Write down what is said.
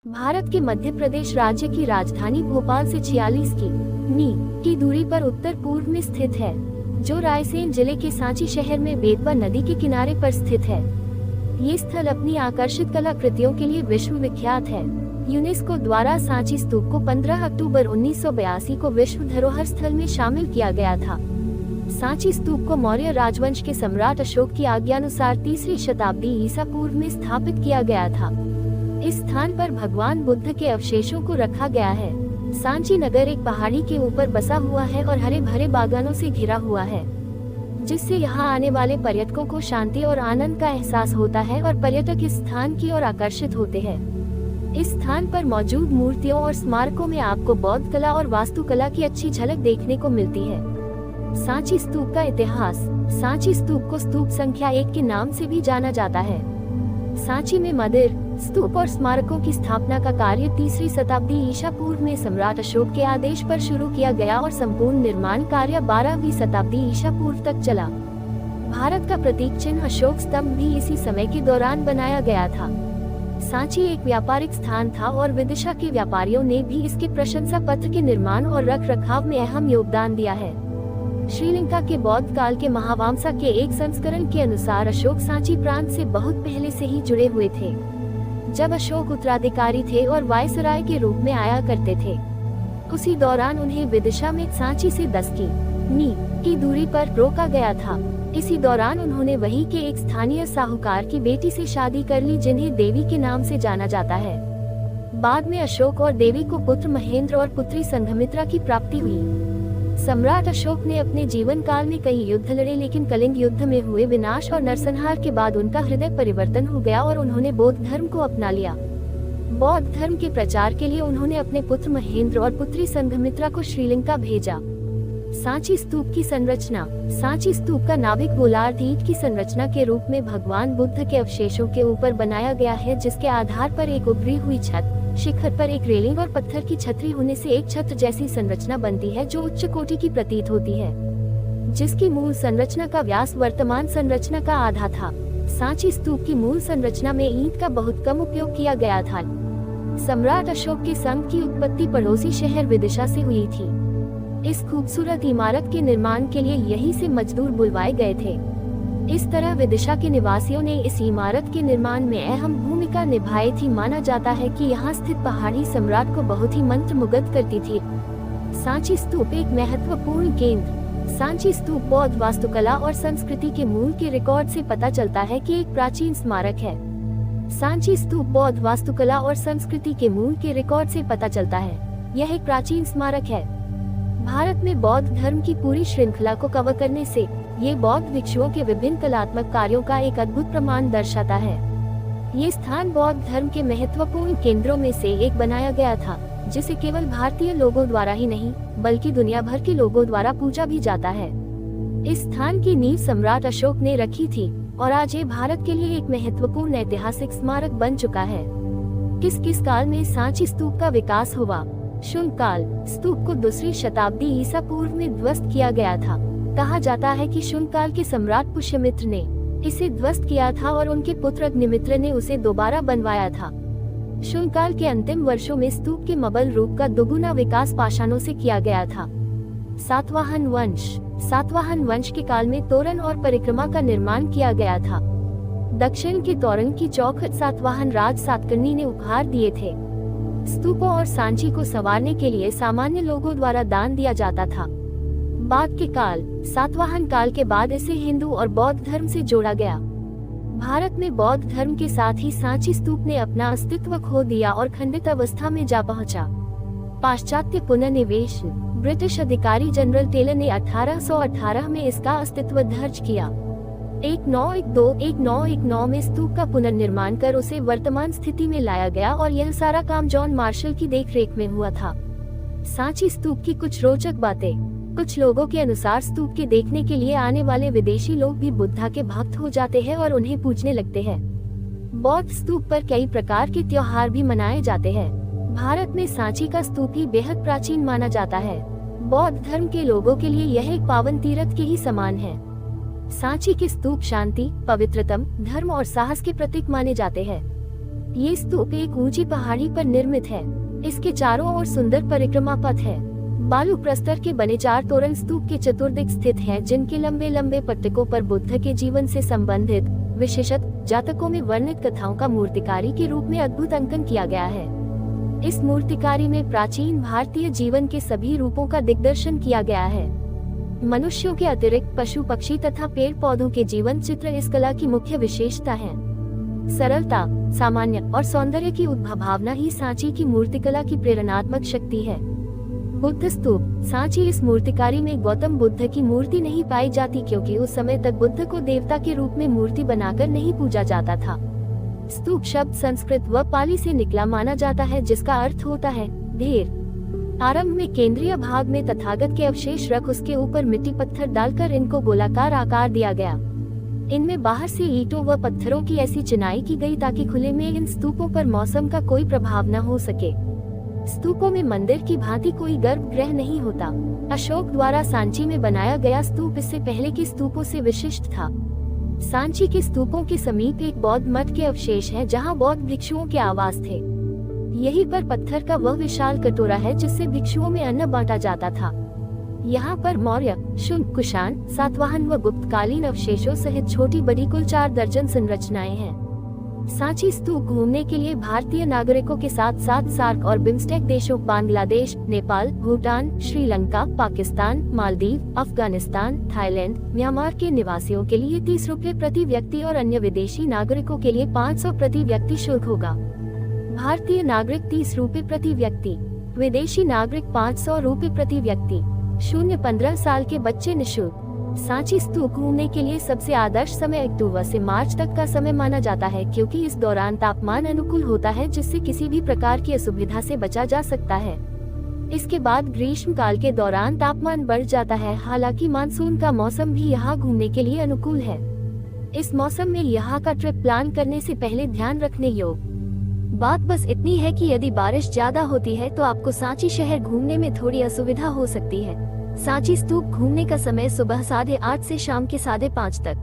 भारत के मध्य प्रदेश राज्य की राजधानी भोपाल से 46 की दूरी पर उत्तर पूर्व में स्थित है, जो रायसेन जिले के सांची शहर में बेतवा नदी के किनारे पर स्थित है। ये स्थल अपनी आकर्षित कलाकृतियों के लिए विश्व विख्यात है। यूनेस्को द्वारा सांची स्तूप को 15 अक्टूबर 1982 को विश्व धरोहर स्थल में शामिल किया गया था। सांची स्तूप को मौर्य राजवंश के सम्राट अशोक की आज्ञानुसार 3री शताब्दी ईसा पूर्व में स्थापित किया गया था। इस स्थान पर भगवान बुद्ध के अवशेषों को रखा गया है। सांची नगर एक पहाड़ी के ऊपर बसा हुआ है और हरे भरे बागानों से घिरा हुआ है, जिससे यहाँ आने वाले पर्यटकों को शांति और आनंद का एहसास होता है और पर्यटक इस स्थान की ओर आकर्षित होते हैं। इस स्थान पर मौजूद मूर्तियों और स्मारकों में आपको बौद्ध कला और वास्तुकला की अच्छी झलक देखने को मिलती है। सांची स्तूप का इतिहास। सांची स्तूप को स्तूप संख्या 1 के नाम से भी जाना जाता है। सांची में मंदिर, स्तूप और स्मारकों की स्थापना का कार्य 3री शताब्दी ईसा पूर्व में सम्राट अशोक के आदेश पर शुरू किया गया और संपूर्ण निर्माण कार्य 12वीं शताब्दी ईसा पूर्व तक चला। भारत का प्रतीक चिन्ह अशोक स्तंभ भी इसी समय के दौरान बनाया गया था। सांची एक व्यापारिक स्थान था और विदिशा के व्यापारियों ने भी इसके प्रशंसा पत्र के निर्माण और रख रखाव में अहम योगदान दिया है। श्रीलंका के बौद्ध काल के महावंशा के एक संस्करण के अनुसार अशोक सांची प्रांत से बहुत पहले से ही जुड़े हुए थे, जब अशोक उत्तराधिकारी थे और वायसराय के रूप में आया करते थे। उसी दौरान उन्हें विदिशा में सांची से 10 की दूरी पर रोका गया था। इसी दौरान उन्होंने वहीं के एक स्थानीय साहूकार की बेटी से शादी कर ली, जिन्हें देवी के नाम से जाना जाता है। बाद में अशोक और देवी को पुत्र महेंद्र और पुत्री संघमित्रा की प्राप्ति हुई। सम्राट अशोक ने अपने जीवन काल में कई युद्ध लड़े, लेकिन कलिंग युद्ध में हुए विनाश और नरसंहार के बाद उनका हृदय परिवर्तन हो गया और उन्होंने बौद्ध धर्म को अपना लिया। बौद्ध धर्म के प्रचार के लिए उन्होंने अपने पुत्र महेंद्र और पुत्री संघमित्रा को श्रीलंका भेजा। सांची स्तूप की संरचना। सांची स्तूप का नाभिक गोलार्ध ईंट की संरचना के रूप में भगवान बुद्ध के अवशेषों के ऊपर बनाया गया है, जिसके आधार पर एक उभरी हुई छत, शिखर पर एक रेलिंग और पत्थर की छतरी होने से एक छत्र जैसी संरचना बनती है, जो उच्च कोटि की प्रतीत होती है, जिसकी मूल संरचना का व्यास वर्तमान संरचना का आधा था। सांची स्तूप की मूल संरचना में ईंट का बहुत कम उपयोग किया गया था। सम्राट अशोक के संघ की उत्पत्ति पड़ोसी शहर विदिशा से हुई थी। इस खूबसूरत इमारत के निर्माण के लिए यहीं से मजदूर बुलवाए गए थे। इस तरह विदिशा के निवासियों ने इस इमारत के निर्माण में अहम भूमिका निभाई थी। माना जाता है कि यहाँ स्थित पहाड़ी सम्राट को बहुत ही मंत्रमुग्ध करती थी। सांची स्तूप एक महत्वपूर्ण केंद्र। सांची स्तूप बौद्ध वास्तुकला और संस्कृति के मूल के रिकॉर्ड से पता चलता है कि एक प्राचीन स्मारक है। सांची स्तूप बौद्ध वास्तुकला और संस्कृति के मूल के रिकॉर्ड से पता चलता है। यह एक प्राचीन स्मारक है। भारत में बौद्ध धर्म की पूरी श्रृंखला को कवर करने से ये बौद्ध भिक्षुओं के विभिन्न कलात्मक कार्यों का एक अद्भुत प्रमाण दर्शाता है। ये स्थान बौद्ध धर्म के महत्वपूर्ण केंद्रों में से एक बनाया गया था, जिसे केवल भारतीय लोगों द्वारा ही नहीं बल्कि दुनिया भर के लोगों द्वारा पूजा भी जाता है। इस स्थान की नींव सम्राट अशोक ने रखी थी और आज ये भारत के लिए एक महत्वपूर्ण ऐतिहासिक स्मारक बन चुका है। किस किस काल में सांची स्तूप का विकास हुआ? शुंग काल। स्तूप को 2री शताब्दी ईसा पूर्व में ध्वस्त किया गया था। कहा जाता है कि शुंग काल के सम्राट पुष्यमित्र ने इसे ध्वस्त किया था और उनके पुत्र अग्निमित्र ने उसे दोबारा बनवाया था। शुंग काल के अंतिम वर्षों में स्तूप के मबल रूप का दोगुना विकास पाषाणों से किया गया था। सातवाहन वंश। सातवाहन वंश के काल में तोरण और परिक्रमा का निर्माण किया गया था। दक्षिण के तोरण की चौखट सातवाहन राज सातकर्णी ने उपहार दिए थे। स्तूपों और सांची को संवारने के लिए सामान्य लोगों द्वारा दान दिया जाता था। बाद के काल। सातवाहन काल के बाद इसे हिंदू और बौद्ध धर्म से जोड़ा गया। भारत में बौद्ध धर्म के साथ ही सांची स्तूप ने अपना अस्तित्व खो दिया और खंडित अवस्था में जा पहुंचा। पाश्चात्य पुनर्निवेश। ब्रिटिश अधिकारी जनरल टेलर ने 1818 में इसका अस्तित्व दर्ज किया। 1912-1919 में स्तूप का पुनर्निर्माण कर उसे वर्तमान स्थिति में लाया गया और यह सारा काम जॉन मार्शल की देखरेख में हुआ था। सांची स्तूप की कुछ रोचक बातें। कुछ लोगों के अनुसार स्तूप के देखने के लिए आने वाले विदेशी लोग भी बुद्धा के भक्त हो जाते हैं और उन्हें पूजने लगते हैं। बौद्ध स्तूप पर कई प्रकार के त्योहार भी मनाए जाते हैं। भारत में सांची का स्तूप ही बेहद प्राचीन माना जाता है। बौद्ध धर्म के लोगों के लिए यह एक पावन तीर्थ के ही समान है। सांची के स्तूप शांति, पवित्रतम, धर्म और साहस के प्रतीक माने जाते हैं। ये स्तूप एक ऊंची पहाड़ी पर निर्मित है। इसके चारों ओर सुंदर परिक्रमा पथ है। बालू प्रस्तर के बने 4 तोरण स्तूप के चतुर्दिक स्थित हैं, जिनके लंबे लंबे पट्टिकों पर बुद्ध के जीवन से संबंधित विशेषत जातकों में वर्णित कथाओं का मूर्तिकारी के रूप में अद्भुत अंकन किया गया है। इस मूर्तिकारी में प्राचीन भारतीय जीवन के सभी रूपों का दिग्दर्शन किया गया है। मनुष्यों के अतिरिक्त पशु पक्षी तथा पेड़ पौधों के जीवन चित्र इस कला की मुख्य विशेषता है। सरलता, सामान्य और सौंदर्य की उद्भव भावना ही सांची की मूर्तिकला की प्रेरणात्मक शक्ति है। बुद्ध स्तूप सांची इस मूर्तिकारी में गौतम बुद्ध की मूर्ति नहीं पाई जाती, क्योंकि उस समय तक बुद्ध को देवता के रूप में मूर्ति बनाकर नहीं पूजा जाता था। स्तूप शब्द संस्कृत व पाली से निकला माना जाता है, जिसका अर्थ होता है ढेर। आरंभ में केंद्रीय भाग में तथागत के अवशेष रख उसके ऊपर मिट्टी पत्थर डालकर इनको गोलाकार आकार दिया गया। इनमें बाहर से ईंटों व पत्थरों की ऐसी चिनाई की गई ताकि खुले में इन स्तूपों पर मौसम का कोई प्रभाव न हो सके। स्तूपों में मंदिर की भांति कोई गर्भगृह नहीं होता। अशोक द्वारा सांची में बनाया गया स्तूप इससे पहले के स्तूपों से विशिष्ट था। सांची के स्तूपों के समीप एक बौद्ध मठ के अवशेष है, जहां बौद्ध भिक्षुओं के आवास थे। यहीं पर पत्थर का वह विशाल कटोरा है जिससे भिक्षुओं में अन्न बांटा जाता था। यहाँ पर मौर्य, शुंग, कुषाण, सातवाहन व गुप्तकालीन अवशेषों सहित छोटी बड़ी कुल 4 दर्जन संरचनाएं हैं। सांची स्तूप घूमने के लिए भारतीय नागरिकों के साथ साथ सार्क और बिम्स्टेक देशों बांग्लादेश, नेपाल, भूटान, श्रीलंका, पाकिस्तान, मालदीव, अफगानिस्तान, थाईलैंड, म्यांमार के निवासियों के लिए 30 रुपए प्रति व्यक्ति और अन्य विदेशी नागरिकों के लिए 500 प्रति व्यक्ति शुल्क होगा। भारतीय नागरिक 30 रुपए प्रति व्यक्ति, विदेशी नागरिक 500 रुपए प्रति व्यक्ति, 0-15 साल के बच्चे निःशुल्क। सांची स्तूप घूमने के लिए सबसे आदर्श समय अक्टूबर से मार्च तक का समय माना जाता है, क्योंकि इस दौरान तापमान अनुकूल होता है, जिससे किसी भी प्रकार की असुविधा से बचा जा सकता है। इसके बाद ग्रीष्म काल के दौरान तापमान बढ़ जाता है। हालांकि मानसून का मौसम भी यहाँ घूमने के लिए अनुकूल है। इस मौसम में यहाँ का ट्रिप प्लान करने से पहले ध्यान रखने योग्य बात बस इतनी है कि यदि बारिश ज्यादा होती है तो आपको सांची शहर घूमने में थोड़ी असुविधा हो सकती है। सांची स्तूप घूमने का समय सुबह 8:30 से शाम के 5:30 तक।